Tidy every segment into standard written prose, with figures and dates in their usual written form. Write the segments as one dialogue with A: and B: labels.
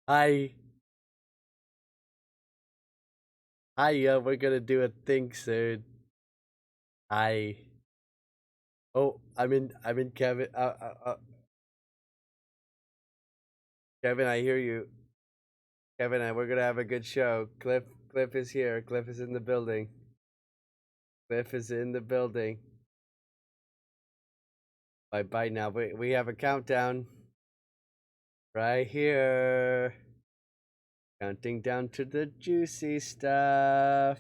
A: Hi. Hi, we're gonna do a thing soon. Hi. Oh, I'm in Kevin. Kevin, I hear you. Kevin, we're gonna have a good show. Cliff is here. Cliff is in the building. Cliff is in the building. Bye now. We have a countdown. Right here. Counting down to the juicy stuff.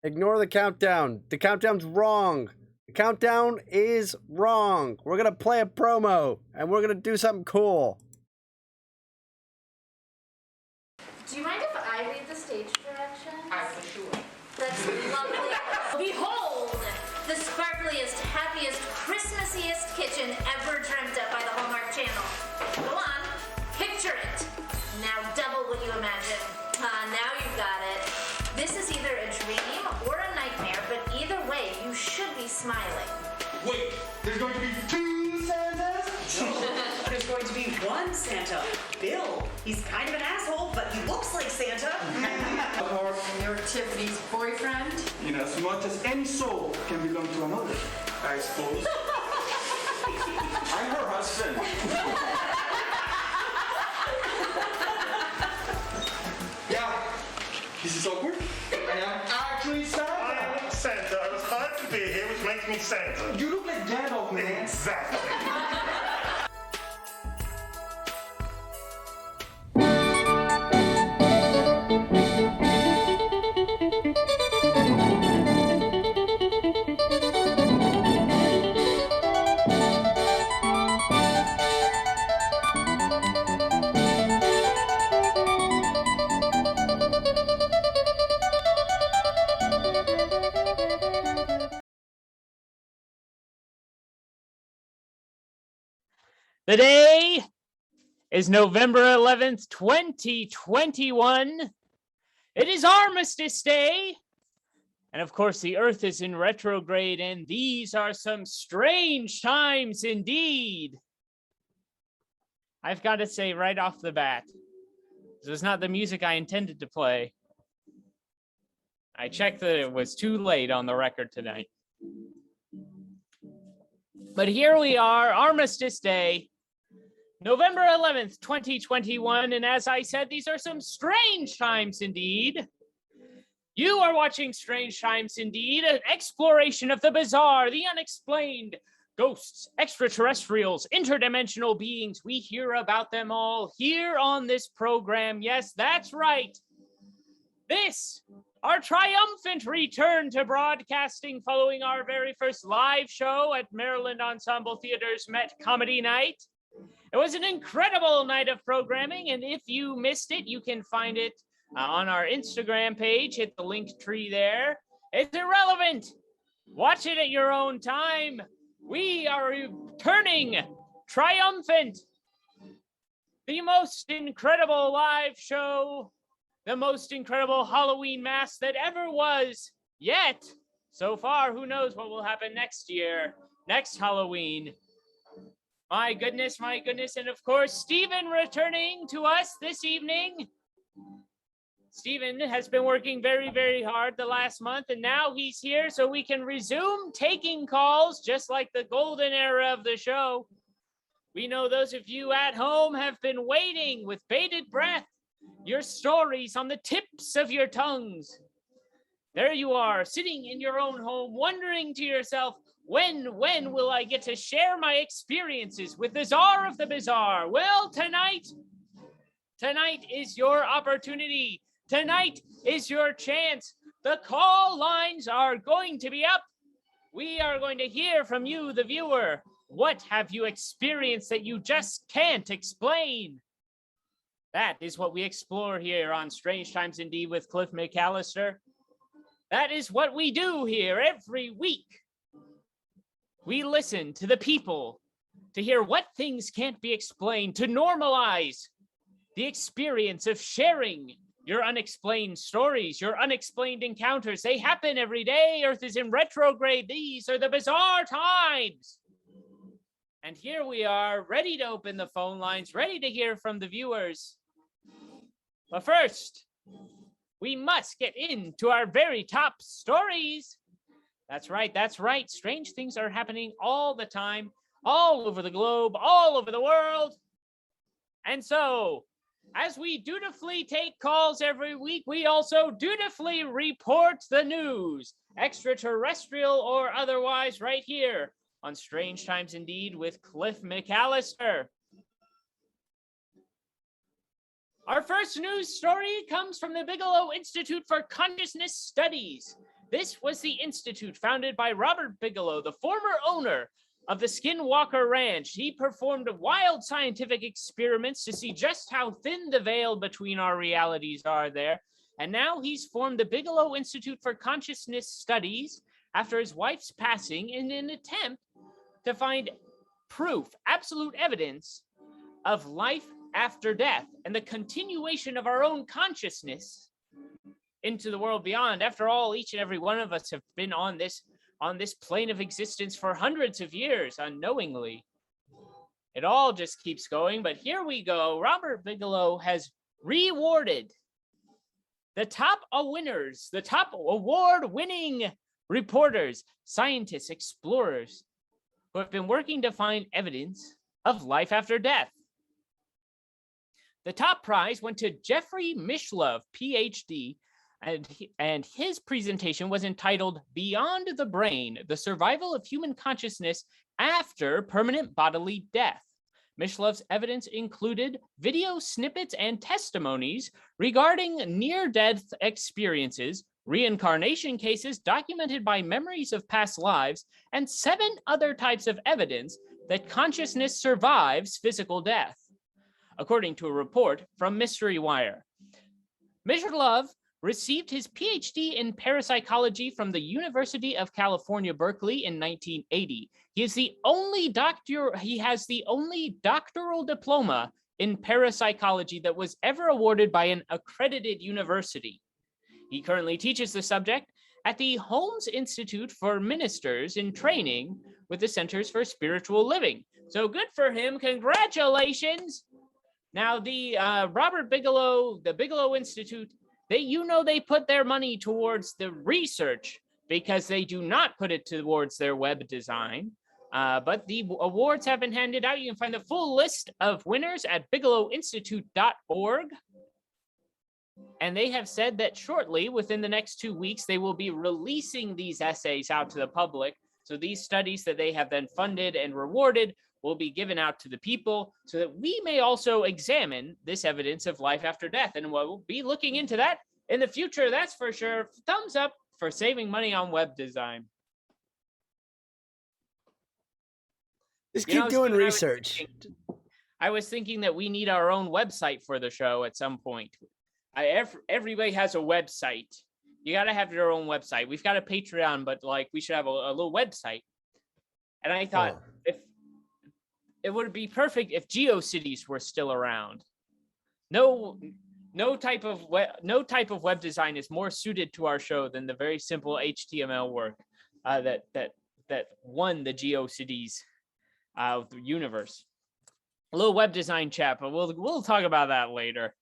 A: Ignore the countdown. The countdown's wrong. The countdown is wrong. We're gonna play a promo and we're gonna do something cool.
B: Do you mind if I read the stage directions?
C: For sure.
B: That's lovely. Behold, the sparkliest, happiest, Christmassiest kitchen ever dreamt up by the Hallmark Channel. Go on, picture it. Now double what you imagine. Now you've got it. This is either a dream or a nightmare, but either way, you should be smiling.
C: Wait, there's going to be two Santas?
D: There's going to be one Santa, Bill. He's kind of an asshole, but he looks like Santa.
C: Or,
B: You're Tiffany's boyfriend?
C: in as much as any soul can belong to another, I suppose. I'm her husband. Yeah, this is awkward. I am actually Santa.
E: I'm Santa. I was glad to be here, which makes me Santa.
C: You look like Gandalf, man.
E: Exactly.
F: The day is November 11th, 2021. It is Armistice Day. And of course, the Earth is in retrograde, and these are some strange times indeed. I've got to say right off the bat, this was not the music I intended to play. I checked that it was too late on the record tonight. But here we are, Armistice Day, November 11th, 2021, and as I said, these are some strange times indeed. You are watching Strange Times Indeed, an exploration of the bizarre, the unexplained, ghosts, extraterrestrials, interdimensional beings. We hear about them all here on this program. Yes, that's right. This, our triumphant return to broadcasting following our very first live show at Maryland Ensemble Theater's Met Comedy Night. It was an incredible night of programming, and if you missed it, you can find it on our Instagram page. Hit the link tree there. It's irrelevant. Watch it at your own time. We are returning triumphant. The most incredible live show, the most incredible Halloween mask that ever was yet. So far, who knows what will happen next year, next Halloween. My goodness, and of course, Stephen returning to us this evening. Stephen has been working very, very hard the last month, and now he's here so we can resume taking calls just like the golden era of the show. We know those of you at home have been waiting with bated breath, your stories on the tips of your tongues. There you are, sitting in your own home, wondering to yourself, when will I get to share my experiences with the czar of the bizarre? Well, tonight is your opportunity. Tonight is your chance. The call lines are going to be up. We are going to hear from you, the viewer. What have you experienced that you just can't explain? That is what we explore here on Strange Times Indeed with Cliff McAllister. That is what we do here every week. We listen to the people to hear what things can't be explained, to normalize the experience of sharing your unexplained stories, your unexplained encounters. They happen every day. Earth is in retrograde. These are the bizarre times. And here we are, ready to open the phone lines, ready to hear from the viewers. But first, we must get into our very top stories. That's right. Strange things are happening all the time, all over the globe, all over the world. And so, as we dutifully take calls every week, we also dutifully report the news, extraterrestrial or otherwise, right here on Strange Times Indeed with Cliff McAllister. Our first news story comes from the Bigelow Institute for Consciousness Studies. This was the institute founded by Robert Bigelow, the former owner of the Skinwalker Ranch. He performed wild scientific experiments to see just how thin the veil between our realities are there. And now he's formed the Bigelow Institute for Consciousness Studies after his wife's passing in an attempt to find proof, absolute evidence of life after death and the continuation of our own consciousness into the world beyond. After all, each and every one of us have been on this plane of existence for hundreds of years unknowingly. It all just keeps going, but here we go. Robert Bigelow has rewarded the top winners, the top award-winning reporters, scientists, explorers who have been working to find evidence of life after death. The top prize went to Jeffrey Mishlove, PhD, and his presentation was entitled Beyond the Brain, the Survival of Human Consciousness After Permanent Bodily Death. Mishlove's evidence included video snippets and testimonies regarding near-death experiences, reincarnation cases documented by memories of past lives, and 7 other types of evidence that consciousness survives physical death, according to a report from Mystery Wire. Mishlove received his PhD in parapsychology from the University of California, Berkeley in 1980. He has the only doctoral diploma in parapsychology that was ever awarded by an accredited university. He currently teaches the subject at the Holmes Institute for Ministers in Training with the Centers for Spiritual Living. So good for him. Congratulations. Now, the Robert Bigelow, the Bigelow Institute, they put their money towards the research because they do not put it towards their web design. But the awards have been handed out. You can find the full list of winners at bigelowinstitute.org. And they have said that shortly, within the next 2 weeks, they will be releasing these essays out to the public. So these studies that they have then funded and rewarded will be given out to the people so that we may also examine this evidence of life after death. And we'll be looking into that in the future, that's for sure. Thumbs up for saving money on web design.
A: Just keep doing research.
F: I was thinking that we need our own website for the show at some point. Everybody has a website. You got to have your own website. We've got a Patreon, but like we should have a little website. And I thought if it would be perfect if GeoCities were still around. No type of web design is more suited to our show than the very simple HTML work that won the GeoCities universe. A little web design chat, but we'll talk about that later.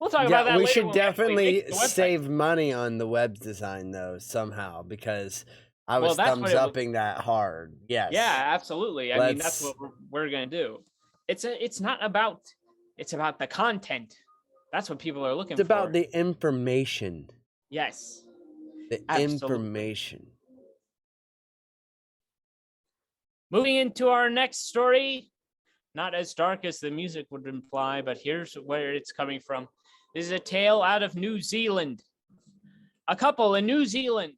F: We'll talk about that
A: we
F: later.
A: should definitely save money on the web design though somehow, because I was thumbs upping that hard. Yes.
F: Yeah, absolutely. I mean, that's what we're gonna do. It's about the content. That's what people are looking for.
A: It's about the information.
F: Yes.
A: The information.
F: Moving into our next story, not as dark as the music would imply, but here's where it's coming from. This is a tale out of New Zealand. A couple in New Zealand,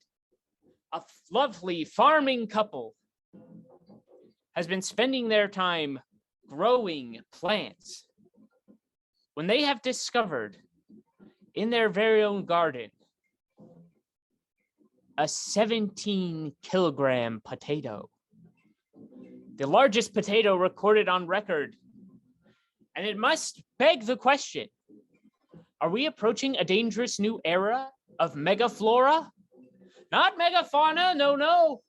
F: a lovely farming couple, has been spending their time growing plants when they have discovered in their very own garden a 17-kilogram potato. The largest potato recorded on record. And it must beg the question, are we approaching a dangerous new era of megaflora? Not megafauna, no.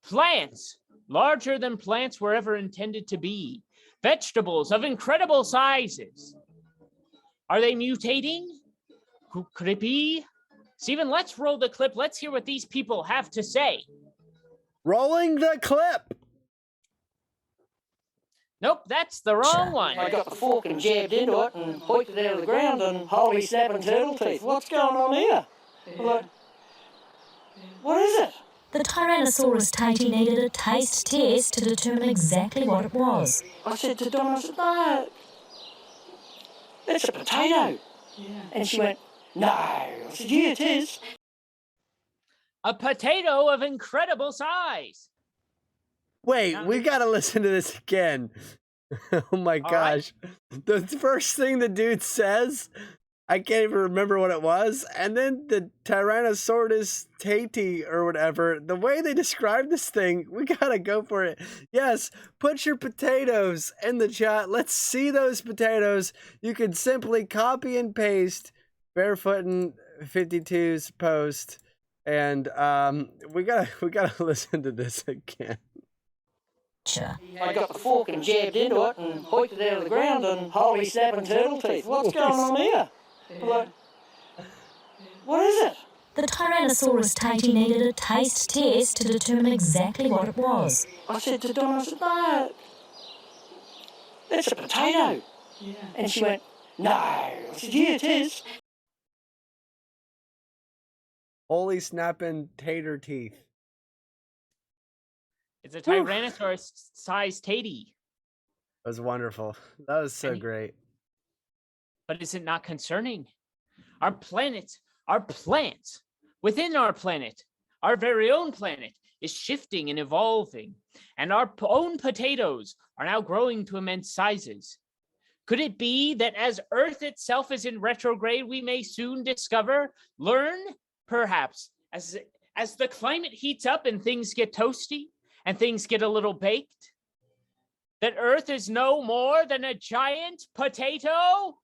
F: Plants, larger than plants were ever intended to be. Vegetables of incredible sizes. Are they mutating? Who could it be? Steven, let's roll the clip. Let's hear what these people have to say.
A: Rolling the clip.
F: Nope, that's the wrong one.
G: I got the fork and jabbed into it and hoiked it out of the ground, and holy snapping turtle teeth. What's going on here? Like, what is it?
H: The Tyrannosaurus Tate needed a taste test to determine exactly what it was.
G: I said to Donna, I said, no, that's a potato. Yeah. And she went, no. I said, yeah, it is.
F: A potato of incredible size.
A: Wait, we gotta listen to this again. Oh my gosh. Right. The first thing the dude says, I can't even remember what it was. And then the Tyrannosaurus Tate or whatever, the way they describe this thing, we gotta go for it. Yes, put your potatoes in the chat. Let's see those potatoes. You can simply copy and paste Barefootin' 52's post. And we gotta listen to this again.
G: I got the fork and jabbed into it and hoiked it out of the ground, and holy snapping turtle teeth. What's going on here? Like, what is it?
H: The Tyrannosaurus Tate needed a taste test to determine exactly what it was.
G: I said to Donna, I said, no, that's a potato. Yeah. And she went, no. I said, yeah, it is.
A: Holy snapping tater teeth.
F: It's a Tyrannosaurus-sized Tate.
A: That was wonderful. That was so great.
F: But is it not concerning? Our planet, our plants, within our planet, our very own planet, is shifting and evolving, and our own potatoes are now growing to immense sizes. Could it be that as Earth itself is in retrograde, we may soon learn, perhaps, as the climate heats up and things get toasty, and things get a little baked, that Earth is no more than a giant potato?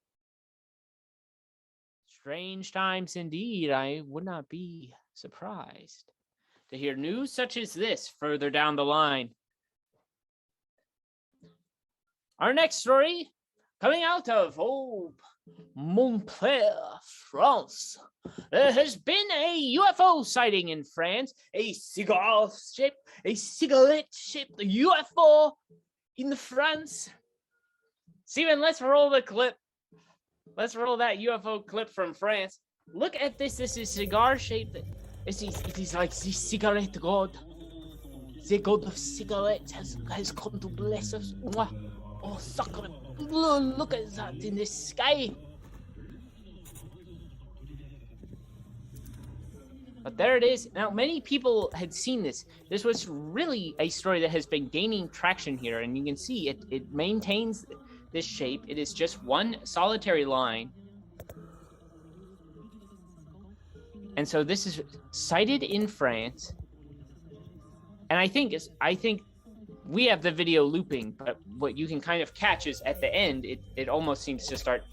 F: Strange times indeed. I would not be surprised to hear news such as this further down the line. Our next story, coming out of Montpellier, France. There has been a UFO sighting in France, a cigarette-shaped UFO in France. Steven, let's roll the clip. Let's roll that UFO clip from France. Look at this. This is cigar-shaped. It is like the cigarette god. The god of cigarettes has come to bless us. Oh, sucker. Look at that in the sky. But there it is. Now, many people had seen this. This was really a story that has been gaining traction here, and you can see it maintains this shape. It is just one solitary line. And so this is cited in France. And I think we have the video looping, but what you can kind of catch is at the end, it almost seems to start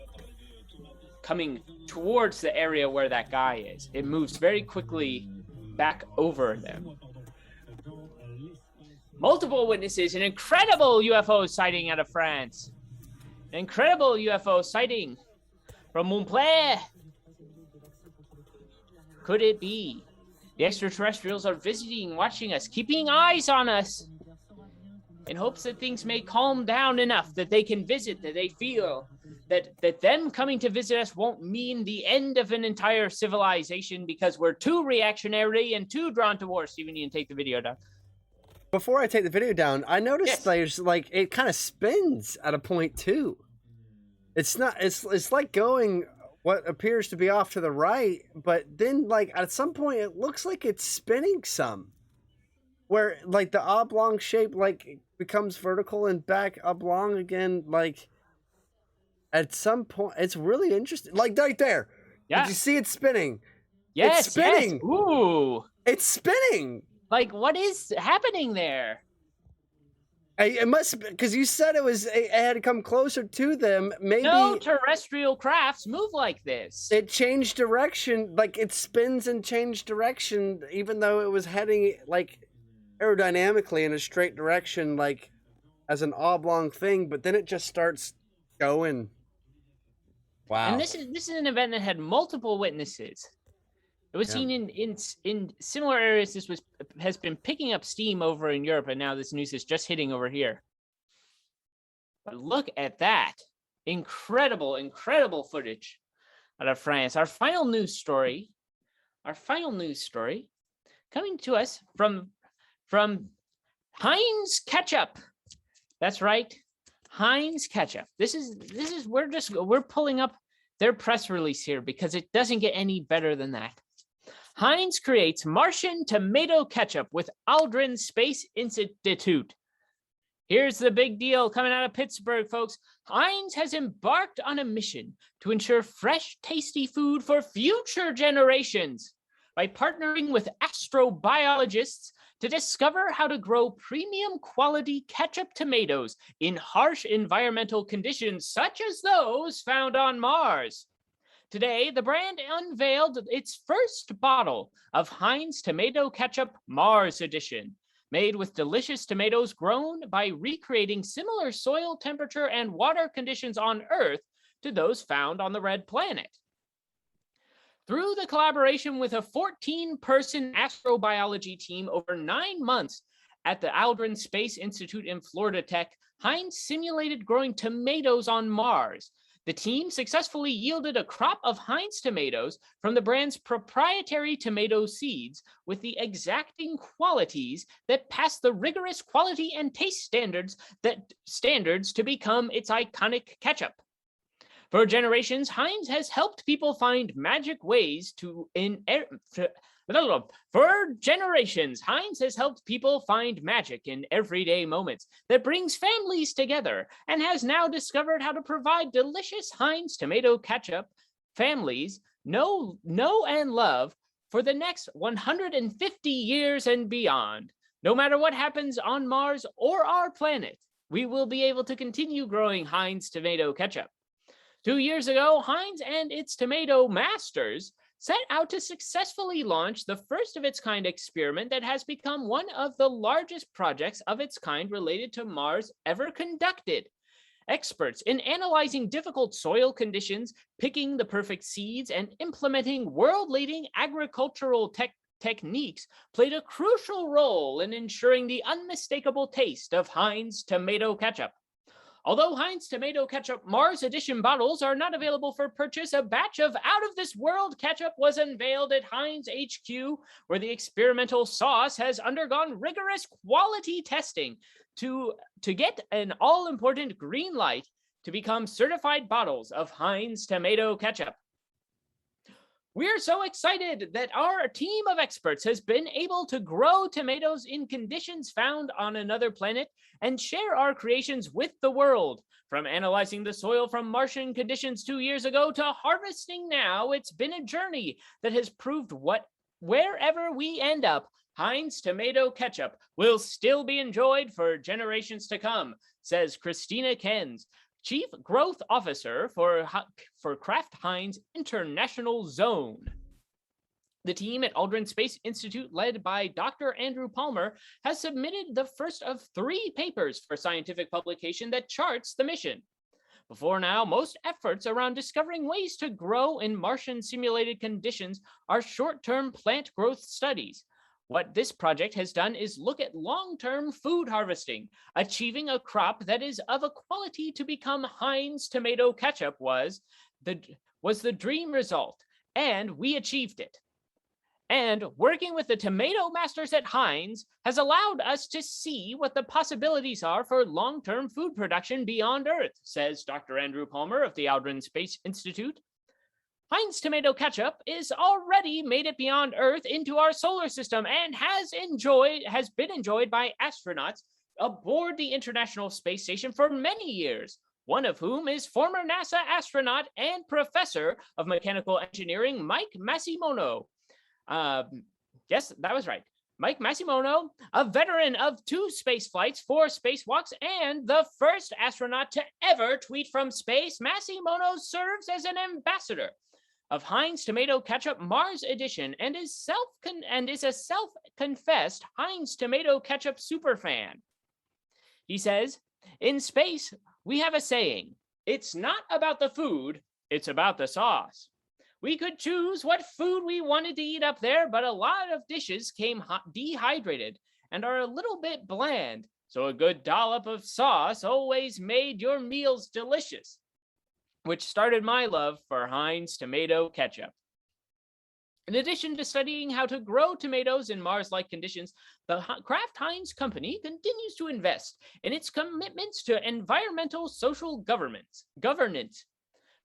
F: coming towards the area where that guy is. It moves very quickly back over them. Multiple witnesses, an incredible UFO sighting out of France. An incredible UFO sighting from Montpellier. Could it be? The extraterrestrials are visiting, watching us, keeping eyes on us, in hopes that things may calm down enough that they can visit, that they feel that them coming to visit us won't mean the end of an entire civilization because we're too reactionary and too drawn to war. Steven, you can take the video down.
A: Before I take the video down, I noticed there's like it kind of spins at a point too. It's like going what appears to be off to the right, but then like at some point it looks like it's spinning some. Where like the oblong shape like becomes vertical and back oblong again, like at some point it's really interesting. Like right there. Yeah. Did you see it spinning?
F: Yes.
A: It's spinning.
F: Yes. Ooh.
A: It's spinning.
F: Like, what is happening there?
A: It must, because you said it had to come closer to them. Maybe
F: no terrestrial crafts move like this.
A: It changed direction, like it spins and changed direction, even though it was heading like aerodynamically in a straight direction, like as an oblong thing. But then it just starts going. Wow!
F: And this is an event that had multiple witnesses. It was seen in similar areas. This has been picking up steam over in Europe, and now this news is just hitting over here. But look at that. Incredible, incredible footage out of France. Our final news story coming to us from Heinz Ketchup. That's right. Heinz Ketchup. We're pulling up their press release here because it doesn't get any better than that. Heinz creates Martian tomato ketchup with Aldrin Space Institute. Here's the big deal coming out of Pittsburgh, folks. Heinz has embarked on a mission to ensure fresh, tasty food for future generations by partnering with astrobiologists to discover how to grow premium quality ketchup tomatoes in harsh environmental conditions such as those found on Mars. Today, the brand unveiled its first bottle of Heinz Tomato Ketchup Mars Edition, made with delicious tomatoes grown by recreating similar soil temperature and water conditions on Earth to those found on the Red Planet. Through the collaboration with a 14-person astrobiology team over 9 months at the Aldrin Space Institute in Florida Tech, Heinz simulated growing tomatoes on Mars. The team successfully yielded a crop of Heinz tomatoes from the brand's proprietary tomato seeds with the exacting qualities that pass the rigorous quality and taste standards to become its iconic ketchup. For generations, Heinz has helped people find magic ways For generations, Heinz has helped people find magic in everyday moments that brings families together and has now discovered how to provide delicious Heinz tomato ketchup families know and love for the next 150 years and beyond. No matter what happens on Mars or our planet, we will be able to continue growing Heinz tomato ketchup. 2 years ago, Heinz and its tomato masters set out to successfully launch the first of its kind experiment that has become one of the largest projects of its kind related to Mars ever conducted. Experts in analyzing difficult soil conditions, picking the perfect seeds, and implementing world-leading agricultural techniques played a crucial role in ensuring the unmistakable taste of Heinz tomato ketchup. Although Heinz Tomato Ketchup Mars Edition bottles are not available for purchase, a batch of out-of-this-world ketchup was unveiled at Heinz HQ, where the experimental sauce has undergone rigorous quality testing to get an all-important green light to become certified bottles of Heinz Tomato Ketchup. We're so excited that our team of experts has been able to grow tomatoes in conditions found on another planet and share our creations with the world. From analyzing the soil from Martian conditions 2 years ago to harvesting now, it's been a journey that has proved wherever we end up, Heinz tomato ketchup will still be enjoyed for generations to come, says Christina Kenz, Chief Growth Officer for Kraft Heinz International Zone. The team at Aldrin Space Institute, led by Dr. Andrew Palmer, has submitted the first of 3 papers for scientific publication that charts the mission. Before now, most efforts around discovering ways to grow in Martian simulated conditions are short-term plant growth studies. What this project has done is look at long-term food harvesting. Achieving a crop that is of a quality to become Heinz tomato ketchup was the dream result, and we achieved it. And working with the tomato masters at Heinz has allowed us to see what the possibilities are for long-term food production beyond Earth, says Dr. Andrew Palmer of the Aldrin Space Institute. Heinz tomato ketchup is already made it beyond Earth into our solar system and has been enjoyed by astronauts aboard the International Space Station for many years, one of whom is former NASA astronaut and professor of mechanical engineering Mike Masimono. Yes, that was right. Mike Masimono, a veteran of 2 space flights, 4 spacewalks, and the first astronaut to ever tweet from space, Masimono serves as an ambassador of Heinz tomato ketchup Mars edition and is a self-confessed Heinz tomato ketchup superfan. He says, "In space, we have a saying, it's not about the food, it's about the sauce. We could choose what food we wanted to eat up there, but a lot of dishes came dehydrated and are a little bit bland, so a good dollop of sauce always made your meals delicious," which started my love for Heinz tomato ketchup. In addition to studying how to grow tomatoes in Mars-like conditions, the Kraft Heinz company continues to invest in its commitments to environmental social governance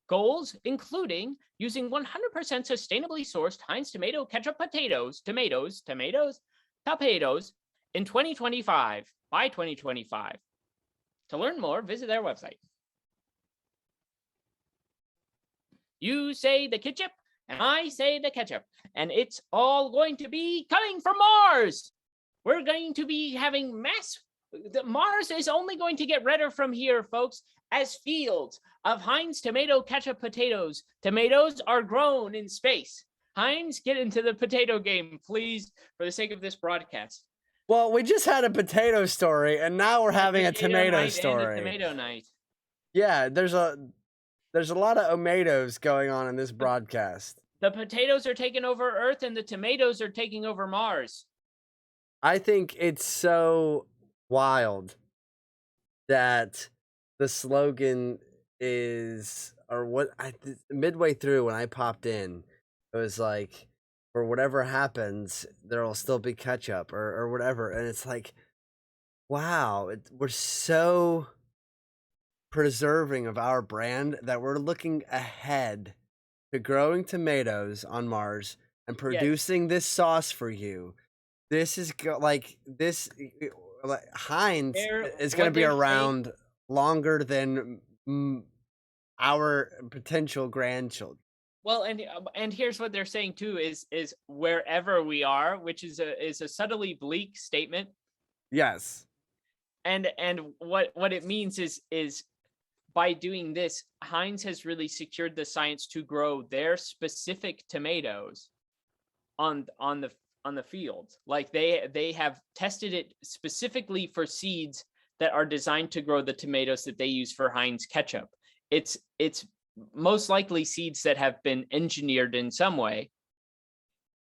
F: goals, including using 100% sustainably sourced Heinz tomato ketchup tomatoes in 2025, by 2025. To learn more, visit their website. You say the ketchup, and I say the ketchup, and it's all going to be coming from Mars. We're going to be having Mars is only going to get redder from here, folks, as fields of Heinz tomato ketchup potatoes. Tomatoes are grown in space. Heinz, get into the potato game, please, for the sake of this broadcast.
A: Well, we just had a potato story, and now we're having a tomato story.
F: And a tomato night.
A: Yeah, there's a lot of tomatoes going on in this broadcast.
F: The potatoes are taking over Earth, and the tomatoes are taking over Mars.
A: I think it's so wild that the slogan is, or what, midway through when I popped in, it was like, for whatever happens, there'll still be ketchup or whatever. And it's like, wow, we're so preserving of our brand that we're looking ahead to growing tomatoes on Mars and producing this sauce for you. This is Heinz is going to be around longer than our potential grandchildren.
F: Well, and here's what they're saying too is wherever we are, which is a subtly bleak statement.
A: Yes.
F: And what it means is by doing this, Heinz has really secured the science to grow their specific tomatoes on the field. Like they have tested it specifically for seeds that are designed to grow the tomatoes that they use for Heinz ketchup. It's most likely seeds that have been engineered in some way.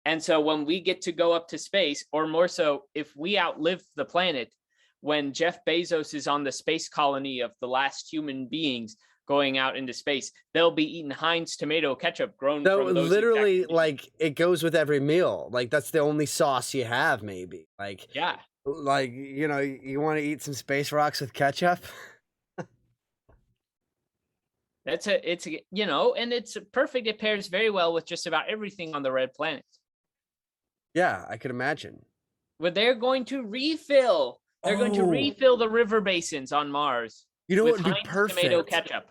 F: And so when we get to go up to space, or more so, if we outlive the planet, when Jeff Bezos is on the space colony of the last human beings going out into space, they'll be eating Heinz tomato ketchup grown from those.
A: Literally, like, it goes with every meal. Like, that's the only sauce you have, maybe. Like,
F: yeah.
A: Like, you know, you want to eat some space rocks with ketchup?
F: Well, and here's what they're saying too is wherever we are, which is a subtly bleak statement.
A: Like, you want to eat some space rocks with ketchup? Like, you know, you want to eat some space rocks with ketchup? Like, you know, you want to eat some space rocks with ketchup?
F: It's and it's perfect. It pairs very well with just about everything on the red planet.
A: Yeah, I could imagine.
F: But they're going to refill. They're going to refill the river basins on Mars.
A: You know
F: with
A: what would be
F: Heinz
A: perfect?
F: tomato ketchup.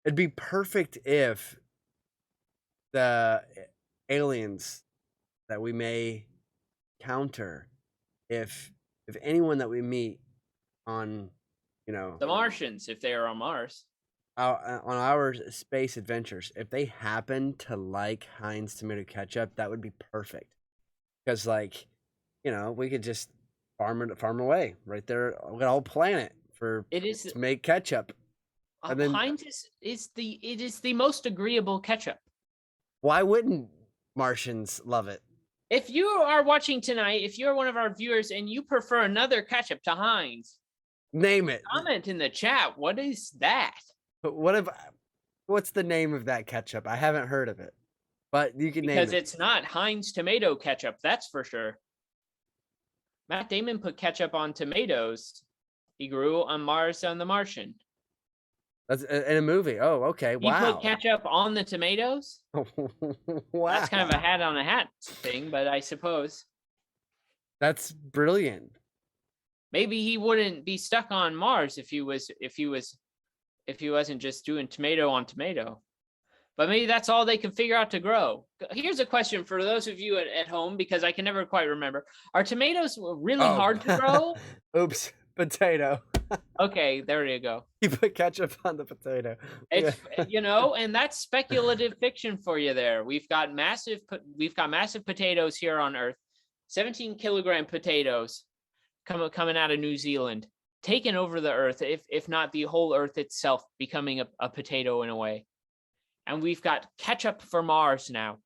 A: It'd be perfect if the aliens that we may counter, if anyone that we meet on,
F: The Martians, if they are on Mars.
A: on our space adventures, if they happen to like Heinz tomato ketchup, that would be perfect. Because, we could just farm away right there. We got a whole planet to make ketchup. And then
F: Heinz is the most agreeable ketchup.
A: Why wouldn't Martians love it?
F: If you are watching tonight, if you're one of our viewers and you prefer another ketchup to Heinz,
A: name it.
F: Comment in the chat. What is that?
A: What's the name of that ketchup? I haven't heard of it, but you can name it.
F: Because it's not Heinz tomato ketchup, that's for sure. Matt Damon put ketchup on tomatoes. He grew on Mars on The Martian.
A: That's in a movie. Oh, okay. Wow.
F: He put ketchup on the tomatoes?
A: Wow.
F: That's kind of a hat on a hat thing, but I suppose.
A: That's brilliant.
F: Maybe he wouldn't be stuck on Mars if he wasn't just doing tomato on tomato. But maybe that's all they can figure out to grow. Here's a question for those of you at home, because I can never quite remember. Are tomatoes really hard to grow?
A: Oops, potato.
F: Okay, there you go.
A: You put ketchup on the potato.
F: It's and that's speculative fiction for you there. We've got massive potatoes here on Earth. 17-kilogram potatoes coming out of New Zealand, taking over the Earth, if not the whole Earth itself, becoming a potato in a way. And we've got ketchup for Mars now.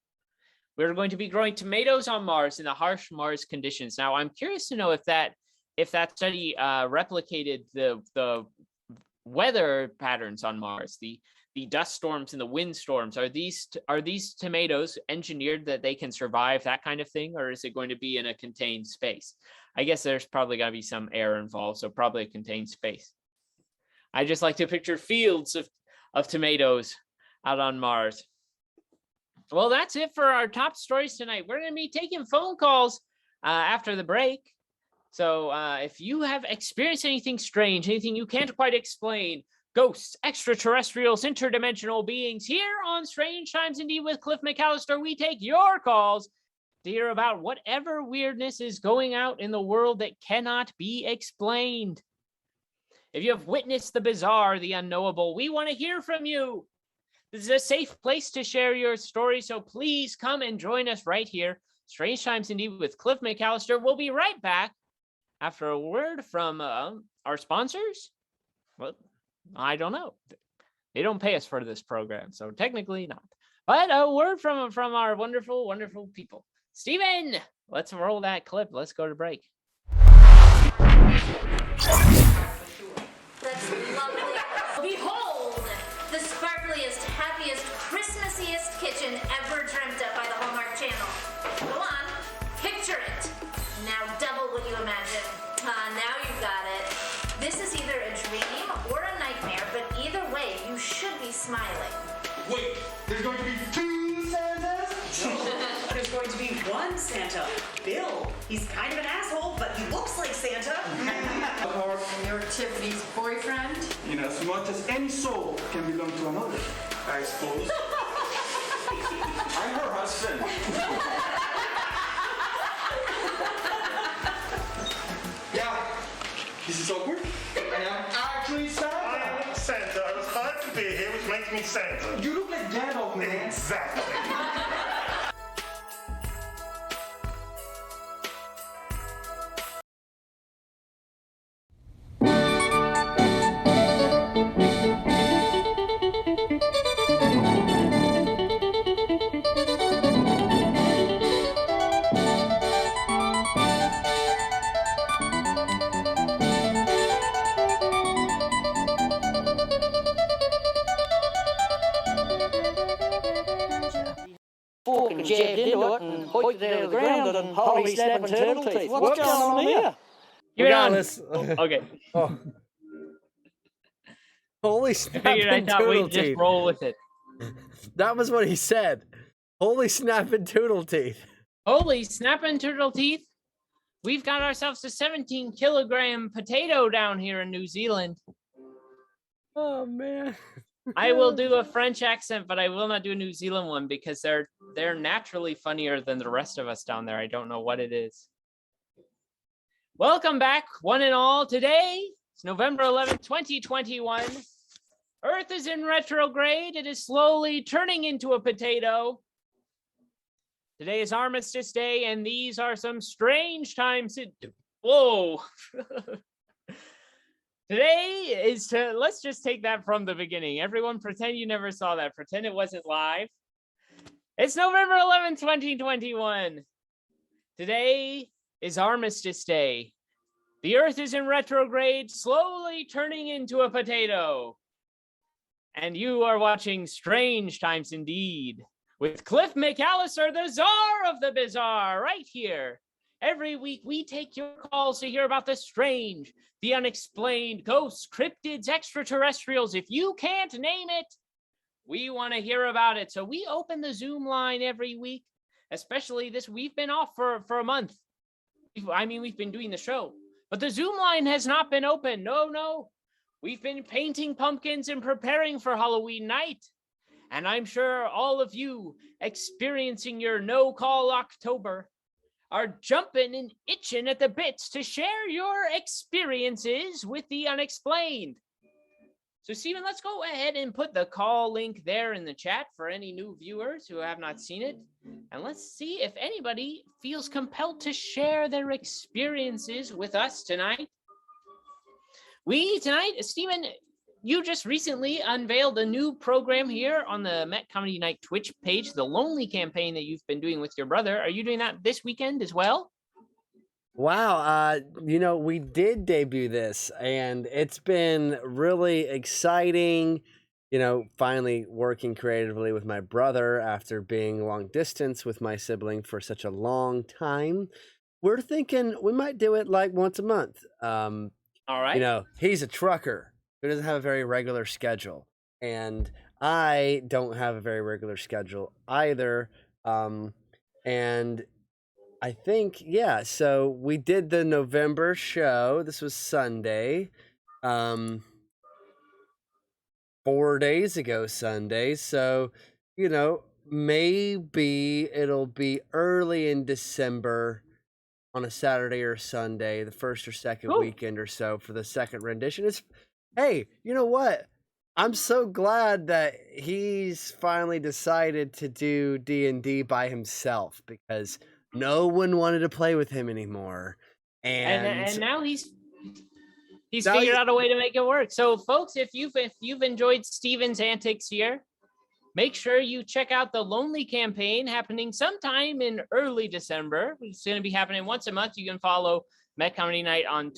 F: We're going to be growing tomatoes on Mars in the harsh Mars conditions. Now, I'm curious to know if that study replicated the weather patterns on Mars, the dust storms and the wind storms. Are these tomatoes engineered that they can survive that kind of thing, or is it going to be in a contained space? I guess there's probably got to be some air involved, so probably a contained space. I just like to picture fields of tomatoes out on Mars. Well, that's it for our top stories tonight. We're going to be taking phone calls after the break. So if you have experienced anything strange, anything you can't quite explain, ghosts, extraterrestrials, interdimensional beings, here on Strange Times Indeed with Cliff McAllister, we take your calls to hear about whatever weirdness is going out in the world that cannot be explained. If you have witnessed the bizarre, the unknowable, we want to hear from you. This is a safe place to share your story, so please come and join us right here. Strange Times Indeed with Cliff McAllister. We'll be right back after a word from our sponsors. Well, I don't know. They don't pay us for this program, so technically not. But a word from our wonderful, wonderful people. Steven, let's roll that clip. Let's go to break.
B: That's lovely. Behold, the sparkliest, happiest, Christmassiest kitchen ever dreamt up by the Hallmark Channel. Go on, picture it. Now double what you imagine. Now you've got it. This is either a dream or a nightmare, but either way, you should be smiling.
C: Wait, there's going to be 2 Santas?
D: There's going to be one Santa, Bill. He's kind of an asshole, but he looks like Santa.
C: Or,
I: You're Tiffany's boyfriend?
C: in as much as any soul can belong to another, I suppose. I'm her husband. Yeah, this is awkward. I am actually Santa.
E: I'm Santa. I was glad to be here, which makes me Santa.
C: You look like Gandalf, man.
E: Exactly.
G: Fork and jabbed into it and hoiked it out of the ground and holy snapping turtle teeth. What's going on here?
F: Give it on.
A: Regardless.
F: Okay.
A: Oh. Holy
F: I
A: snap
F: figured I
A: and
F: thought
A: toodle
F: we'd just
A: teeth.
F: roll with it.
A: That was what he said. Holy snap and toodle teeth.
F: Holy snapping turtle teeth. We've got ourselves a 17-kilogram potato down here in New Zealand.
A: Oh man.
F: I will do a French accent, but I will not do a New Zealand one because they're naturally funnier than the rest of us down there. I don't know what it is. Welcome back, one and all. Today is November 11th, 2021. Earth is in retrograde. It is slowly turning into a potato. Today is Armistice Day, and these are some strange times. Whoa. Today is let's just take that from the beginning. Everyone pretend you never saw that. Pretend it wasn't live. It's November 11th, 2021. Today is Armistice Day. The Earth is in retrograde, slowly turning into a potato. And you are watching Strange Times Indeed with Cliff McAllister, the czar of the bizarre, right here. Every week, we take your calls to hear about the strange, the unexplained, ghosts, cryptids, extraterrestrials. If you can't name it, we want to hear about it. So we open the Zoom line every week, especially this. We've been off for a month. I mean, we've been doing the show, but the Zoom line has not been open. No. We've been painting pumpkins and preparing for Halloween night. And I'm sure all of you experiencing your no-call October are jumping and itching at the bits to share your experiences with the unexplained. So, Stephen, let's go ahead and put the call link there in the chat for any new viewers who have not seen it. And let's see if anybody feels compelled to share their experiences with us tonight. Stephen, you just recently unveiled a new program here on the Met Comedy Night Twitch page, the Lonely Campaign that you've been doing with your brother. Are you doing that this weekend as well?
A: Wow, we did debut this, and it's been really exciting, finally working creatively with my brother after being long distance with my sibling for such a long time. We're thinking we might do it like once a month.
F: All right.
A: He's a trucker who doesn't have a very regular schedule, and I don't have a very regular schedule either. And I think, so we did the November show. This was Sunday, 4 days ago Sunday. So, maybe it'll be early in December on a Saturday or Sunday, the first or second weekend or so for the second rendition. Hey, you know what? I'm so glad that he's finally decided to do D&D by himself because no one wanted to play with him anymore. And
F: now he's figured out a way to make it work. So, folks, if you've enjoyed Steven's antics here, make sure you check out the Lonely Campaign happening sometime in early December. It's going to be happening once a month. You can follow Met Comedy Night on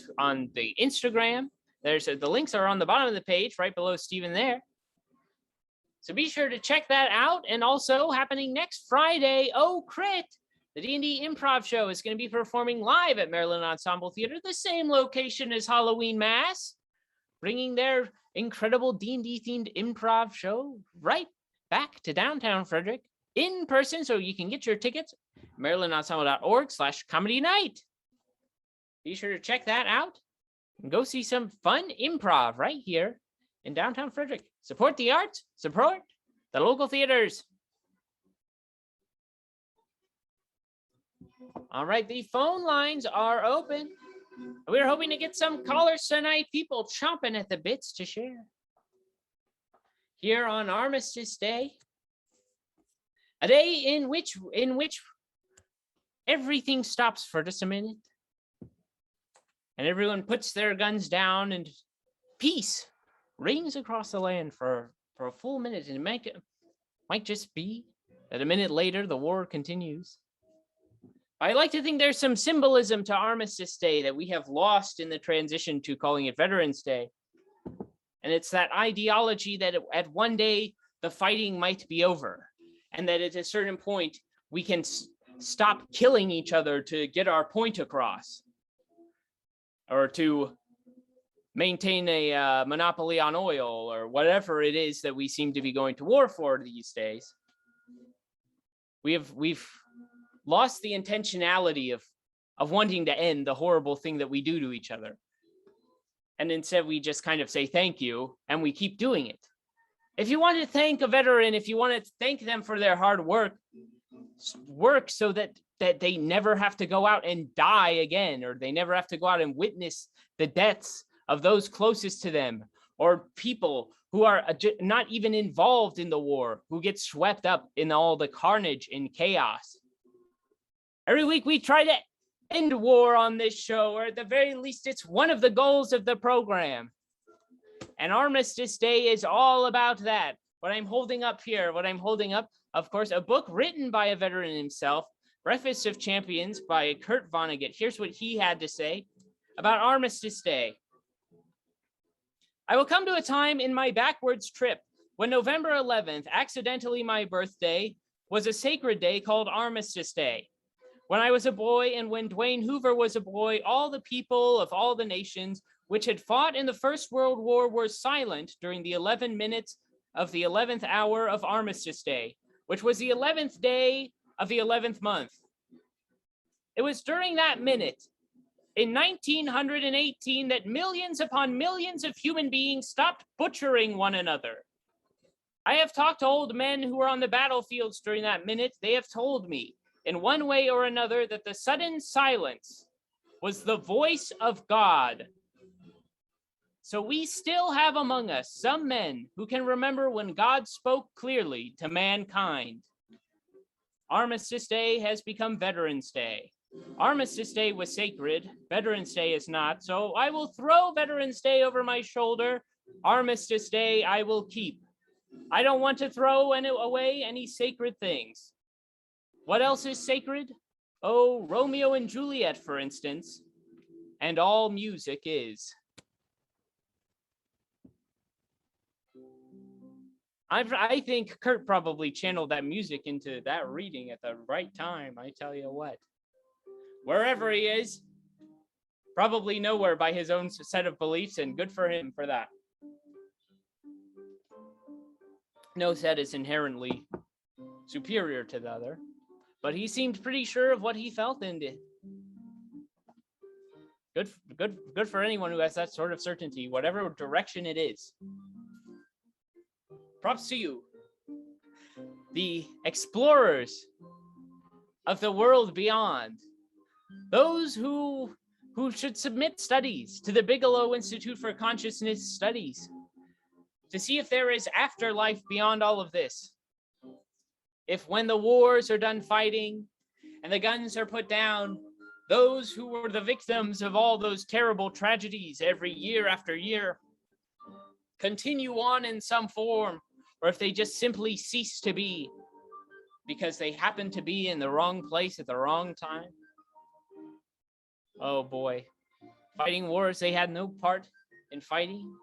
F: the Instagram. The links are on the bottom of the page, right below Steven there. So be sure to check that out. And also happening next Friday, Crit, the D&D Improv Show is going to be performing live at Maryland Ensemble Theater, the same location as Halloween Mass, bringing their incredible D&D themed improv show right back to downtown Frederick in person. So you can get your tickets, marylandensemble.org/comedy night. Be sure to check that out and go see some fun improv right here in downtown Frederick. Support the arts, support the local theaters. All right, the phone lines are open. We're hoping to get some callers tonight, people chomping at the bits to share. Here on Armistice Day, a day in which everything stops for just a minute. And everyone puts their guns down and peace reigns across the land for a full minute. And it might just be that a minute later, the war continues. I like to think there's some symbolism to Armistice Day that we have lost in the transition to calling it Veterans Day. And it's that ideology that at one day, the fighting might be over. And that at a certain point, we can stop killing each other to get our point across. Or to maintain a monopoly on oil or whatever it is that we seem to be going to war for these days. We've lost the intentionality of wanting to end the horrible thing that we do to each other. And instead we just kind of say thank you and we keep doing it. If you want to thank a veteran, if you want to thank them for their hard work so that they never have to go out and die again, or they never have to go out and witness the deaths of those closest to them, or people who are not even involved in the war, who get swept up in all the carnage and chaos. Every week we try to end war on this show, or at the very least, it's one of the goals of the program. And Armistice Day is all about that. What I'm holding up, of course, a book written by a veteran himself, Breakfast of Champions by Kurt Vonnegut. Here's what he had to say about Armistice Day. I will come to a time in my backwards trip when November 11th, accidentally my birthday, was a sacred day called Armistice Day. When I was a boy and when Dwayne Hoover was a boy, all the people of all the nations which had fought in the First World War were silent during the 11 minutes of the 11th hour of Armistice Day, which was the 11th day of the 11th month. It was during that minute, in 1918, that millions upon millions of human beings stopped butchering one another. I have talked to old men who were on the battlefields during that minute. They have told me, in one way or another, that the sudden silence was the voice of God. So we still have among us some men who can remember when God spoke clearly to mankind. Armistice Day has become Veterans Day. Armistice Day was sacred, Veterans Day is not, so I will throw Veterans Day over my shoulder. Armistice Day I will keep. I don't want to throw away any sacred things. What else is sacred? Oh, Romeo and Juliet, for instance, and all music is. I think Kurt probably channeled that music into that reading at the right time, I tell you what. Wherever he is, probably nowhere by his own set of beliefs, and good for him for that. No set is inherently superior to the other, but he seemed pretty sure of what he felt and did. Good for anyone who has that sort of certainty, whatever direction it is. Props to you. The explorers of the world beyond. Those who should submit studies to the Bigelow Institute for Consciousness Studies to see if there is afterlife beyond all of this. If when the wars are done fighting and the guns are put down, those who were the victims of all those terrible tragedies every year after year continue on in some form, or if they just simply cease to be because they happen to be in the wrong place at the wrong time. Oh boy, fighting wars they had no part in fighting,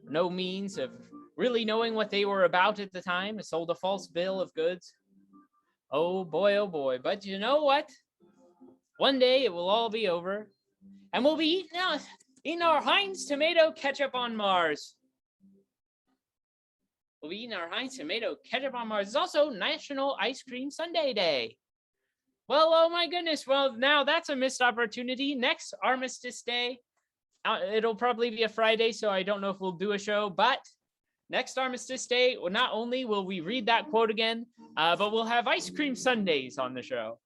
F: no means of really knowing what they were about at the time, sold a false bill of goods. Oh boy, but you know what? One day it will all be over, and we'll be eating our Heinz tomato ketchup on Mars. We'll be eating our Heinz tomato ketchup on Mars. It's also National Ice Cream Sundae Day. Well, oh my goodness. Well, now that's a missed opportunity. Next Armistice Day, it'll probably be a Friday, so I don't know if we'll do a show, but next Armistice Day, well, not only will we read that quote again, but we'll have ice cream sundaes on the show.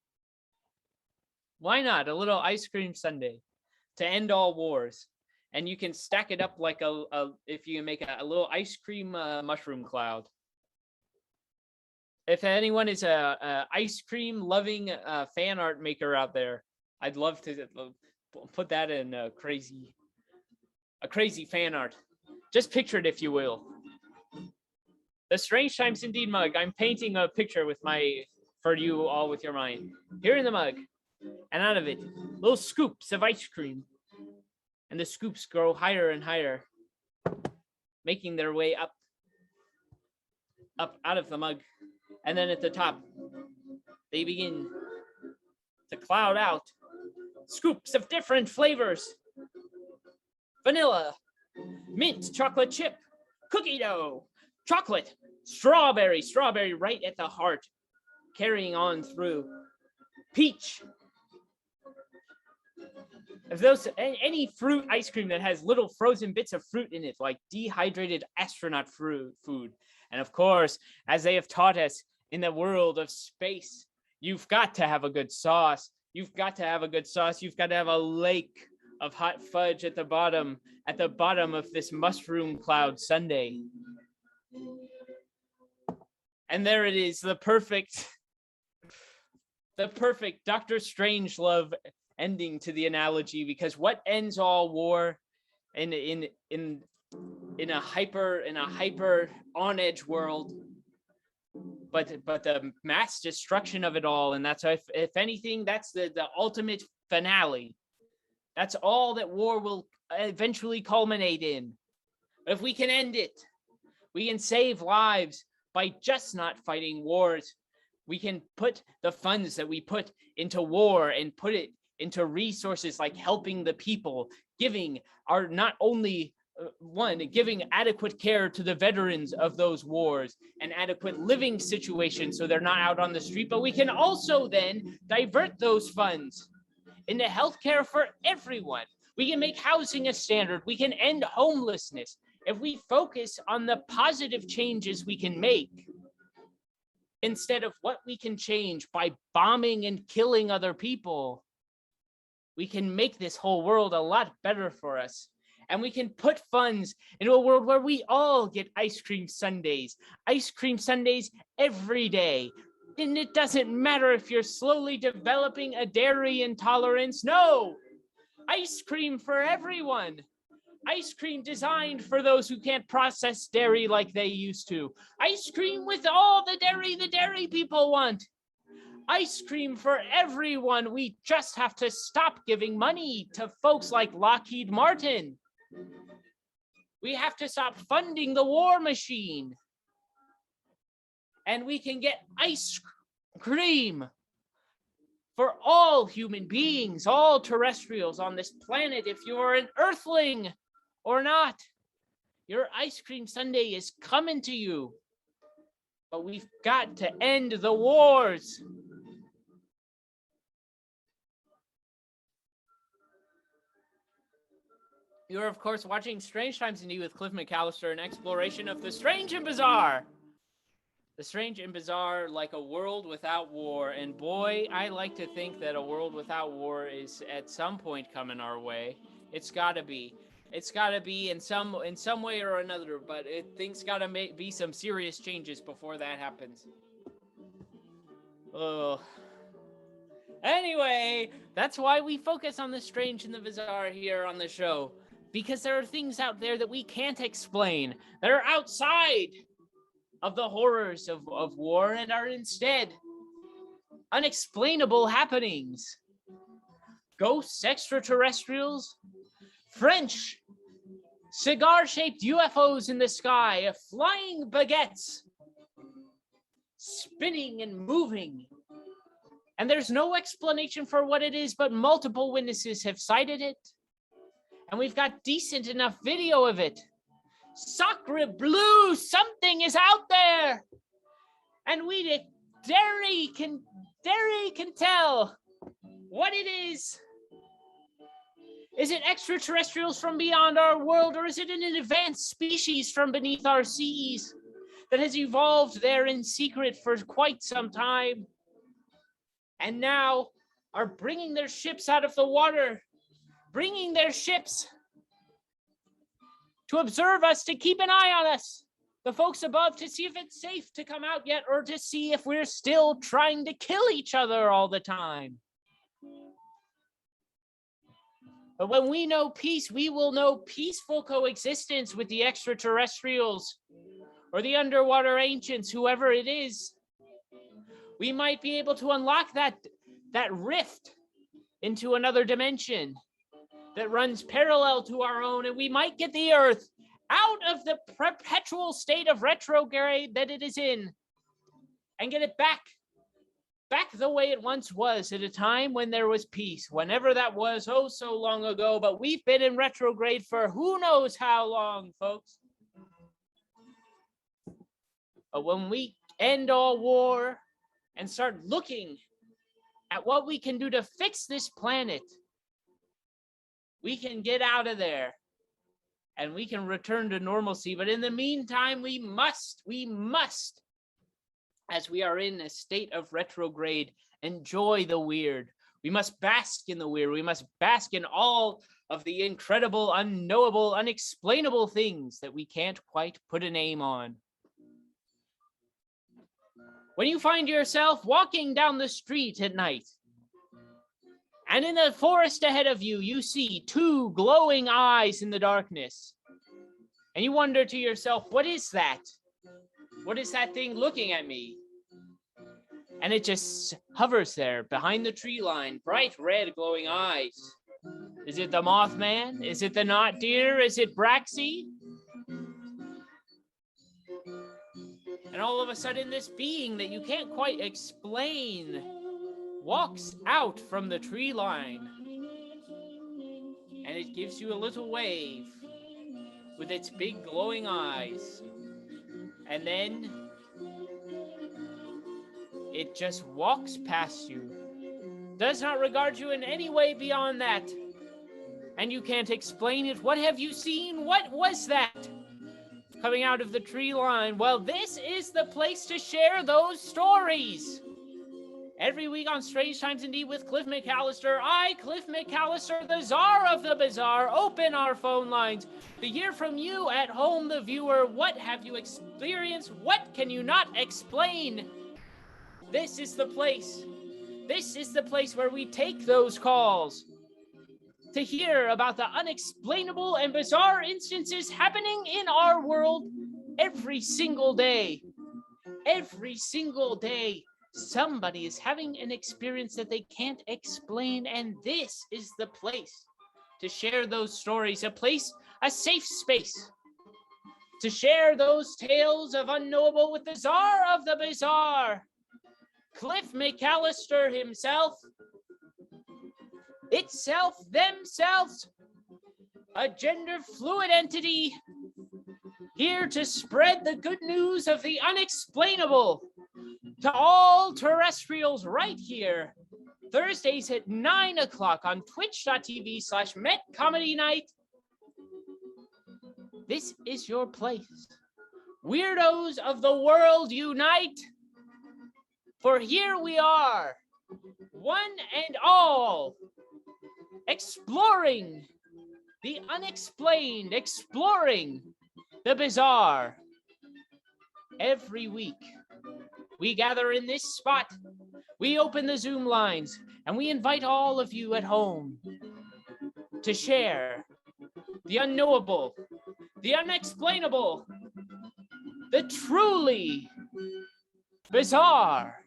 F: Why not? A little ice cream sundae to end all wars. And you can stack it up like if you make a little ice cream mushroom cloud. If anyone is a ice cream loving fan art maker out there, I'd love to put that in a crazy fan art. Just picture it, if you will. The Strange Times Indeed mug. I'm painting a picture for you all with your mind. Here in the mug, and out of it, little scoops of ice cream. And the scoops grow higher and higher, making their way up out of the mug. And then at the top, they begin to cloud out scoops of different flavors. Vanilla, mint chocolate chip, cookie dough, chocolate, strawberry right at the heart, carrying on through, peach. If those any fruit ice cream that has little frozen bits of fruit in it, like dehydrated astronaut food. And of course, as they have taught us in the world of space, you've got to have a good sauce. You've got to have a good sauce. You've got to have a lake of hot fudge at the bottom of this mushroom cloud sundae. And there it is, the perfect Doctor Strangelove ending to the analogy, because what ends all war in a hyper on edge world, but the mass destruction of it all. And that's, if anything, that's the ultimate finale. That's all that war will eventually culminate in. But if we can end it, we can save lives by just not fighting wars. We can put the funds that we put into war and put it into resources like helping the people, giving giving adequate care to the veterans of those wars and adequate living situations so they're not out on the street. But we can also then divert those funds into healthcare for everyone. We can make housing a standard. We can end homelessness. If we focus on the positive changes we can make instead of what we can change by bombing and killing other people, we can make this whole world a lot better for us. And we can put funds into a world where we all get ice cream sundaes every day. And it doesn't matter if you're slowly developing a dairy intolerance. No, ice cream for everyone. Ice cream designed for those who can't process dairy like they used to. Ice cream with all the dairy people want. Ice cream for everyone. We just have to stop giving money to folks like Lockheed Martin. We have to stop funding the war machine. And we can get ice cream for all human beings, all terrestrials on this planet. If you're an earthling or not, your ice cream sundae is coming to you. But we've got to end the wars. You are, of course, watching Strange Times Indeed with Cliff McAllister, an exploration of the strange and bizarre. The strange and bizarre, like a world without war. And boy, I like to think that a world without war is at some point coming our way. It's got to be. It's got to be in some way or another, but things got to be some serious changes before that happens. Oh. Anyway, that's why we focus on the strange and the bizarre here on the show. Because there are things out there that we can't explain, that are outside of the horrors of war and are instead unexplainable happenings. Ghosts, extraterrestrials, French, cigar-shaped UFOs in the sky, flying baguettes, spinning and moving. And there's no explanation for what it is, but multiple witnesses have cited it. And we've got decent enough video of it. Sacre bleu, something is out there. And Derry can tell what it is. Is it extraterrestrials from beyond our world, or is it an advanced species from beneath our seas that has evolved there in secret for quite some time? And now are bringing their ships out of the water, bringing their ships to observe us, to keep an eye on us, the folks above, to see if it's safe to come out yet, or to see if we're still trying to kill each other all the time. But when we know peace, we will know peaceful coexistence with the extraterrestrials or the underwater ancients, whoever it is. We might be able to unlock that rift into another dimension that runs parallel to our own, and we might get the Earth out of the perpetual state of retrograde that it is in and get it back back the way it once was at a time when there was peace, whenever that was, oh so long ago, but we've been in retrograde for who knows how long, folks. But when we end all war and start looking at what we can do to fix this planet, we can get out of there and we can return to normalcy. But in the meantime, we must, as we are in a state of retrograde, enjoy the weird. We must bask in the weird. We must bask in all of the incredible, unknowable, unexplainable things that we can't quite put a name on. When you find yourself walking down the street at night, and in the forest ahead of you, you see two glowing eyes in the darkness, and you wonder to yourself, what is that? What is that thing looking at me? And it just hovers there behind the tree line, bright red glowing eyes. Is it the Mothman? Is it the Not Deer? Is it Braxy? And all of a sudden, this being that you can't quite explain walks out from the tree line. And it gives you a little wave with its big glowing eyes. And then it just walks past you, does not regard you in any way beyond that. And you can't explain it. What have you seen? What was that coming out of the tree line? Well, this is the place to share those stories. Every week on Strange Times Indeed with Cliff McAllister, I, Cliff McAllister, the czar of the bizarre, open our phone lines to hear from you at home, the viewer. What have you experienced? What can you not explain? This is the place. This is the place where we take those calls to hear about the unexplainable and bizarre instances happening in our world every single day. Every single day, somebody is having an experience that they can't explain, and this is the place to share those stories, a safe space to share those tales of unknowable with the czar of the bizarre, Cliff McAllister himself, itself, themselves, a gender fluid entity, here to spread the good news of the unexplainable to all terrestrials right here, Thursdays at 9 o'clock on twitch.tv/metcomedynight. This is your place. Weirdos of the world unite. For here we are, one and all, exploring the unexplained, exploring the bizarre. Every week, we gather in this spot, we open the Zoom lines, and we invite all of you at home to share the unknowable, the unexplainable, the truly bizarre.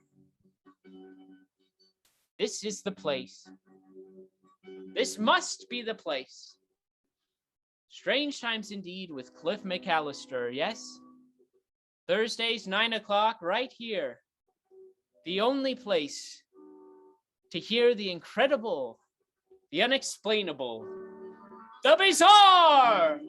F: This is the place. This must be the place. Strange Times Indeed with Cliff McAllister, yes? Thursdays, 9 o'clock, right here. The only place to hear the incredible, the unexplainable, the bizarre!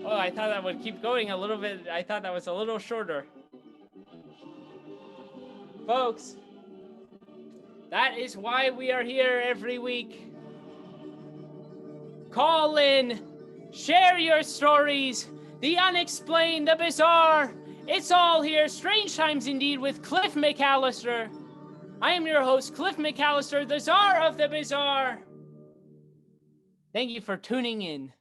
F: Oh, I thought that would keep going a little bit. I thought that was a little shorter. Folks, that is why we are here every week. Call in, share your stories, the unexplained, the bizarre. It's all here. Strange Times Indeed with Cliff McAllister. I am your host, Cliff McAllister, the czar of the bizarre. Thank you for tuning in.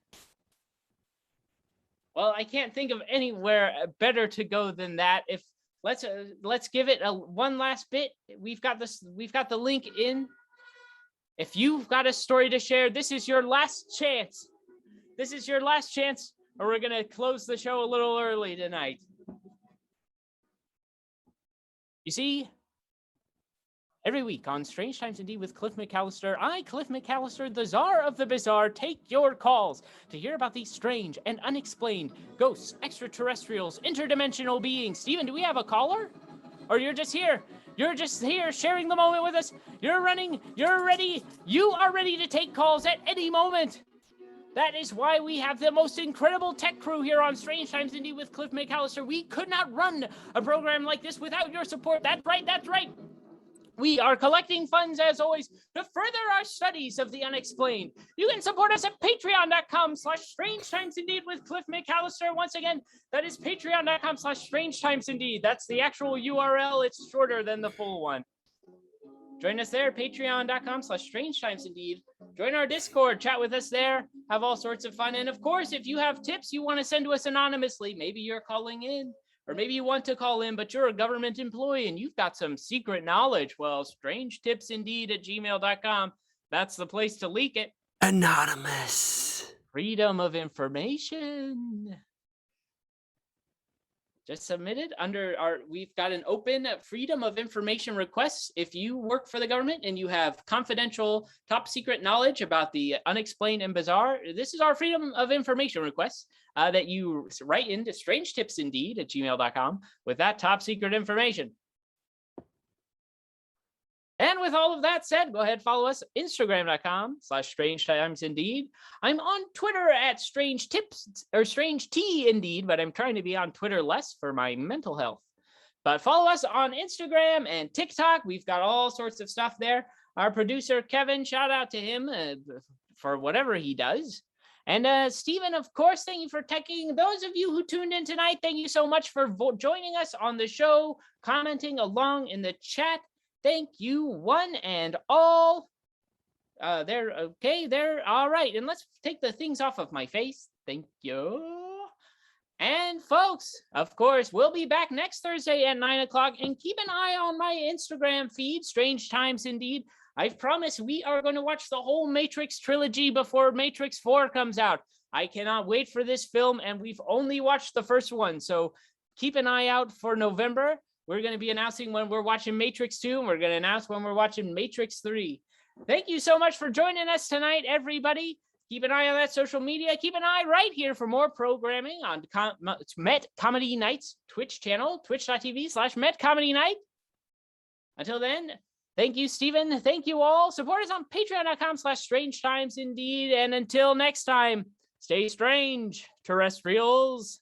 F: Well, I can't think of anywhere better to go than that. If let's give it a one last bit. We've got the link in. If you've got a story to share, this is your last chance. This is your last chance, or we're gonna close the show a little early tonight. You see, every week on Strange Times Indeed with Cliff McAllister, I, Cliff McAllister, the czar of the bizarre, take your calls to hear about these strange and unexplained ghosts, extraterrestrials, interdimensional beings. Steven, do we have a caller? Or you're just here? You're just here sharing the moment with us. You're running. You're ready. You are ready to take calls at any moment. That is why we have the most incredible tech crew here on Strange Times Indeed with Cliff McAllister. We could not run a program like this without your support. That's right. That's right. We are collecting funds, as always, to further our studies of the unexplained. You can support us at patreon.com/strangetimesindeed with Cliff McAllister. Once again, that is patreon.com/strangetimesindeed. That's the actual URL. It's shorter than the full one. Join us there, patreon.com/strangetimesindeed. Join our Discord, chat with us there, have all sorts of fun. And of course, if you have tips you want to send to us anonymously, maybe you're calling in, or maybe you want to call in, but you're a government employee and you've got some secret knowledge. Well, strangetipsindeed@gmail.com. That's the place to leak it.
A: Anonymous.
F: Freedom of information. Just submitted under we've got an open freedom of information requests. If you work for the government and you have confidential, top secret knowledge about the unexplained and bizarre, this is our freedom of information requests that you write into strangetipsindeed@gmail.com with that top secret information. And with all of that said, go ahead, follow us, Instagram.com/strangetimesindeed. I'm on Twitter at Strange Tips or Strange T Indeed, but I'm trying to be on Twitter less for my mental health. But follow us on Instagram and TikTok. We've got all sorts of stuff there. Our producer, Kevin, shout out to him for whatever he does. And Stephen, of course, thank you for taking. Those of you who tuned in tonight, thank you so much for joining us on the show, commenting along in the chat. Thank you, one and all. They're okay. They're all right. And let's take the things off of my face. Thank you. And folks, of course, we'll be back next Thursday at 9 o'clock. And keep an eye on my Instagram feed, Strange Times Indeed. I've promised we are going to watch the whole Matrix trilogy before Matrix 4 comes out. I cannot wait for this film, and we've only watched the first one. So keep an eye out for November. We're going to be announcing when we're watching Matrix 2, and we're going to announce when we're watching Matrix 3. Thank you so much for joining us tonight, everybody. Keep an eye on that social media. Keep an eye right here for more programming on Met Comedy Nights Twitch channel, twitch.tv/Met Comedy Night. Until then, thank you, Stephen. Thank you all. Support us on patreon.com/strangetimesindeed. And until next time, stay strange, terrestrials.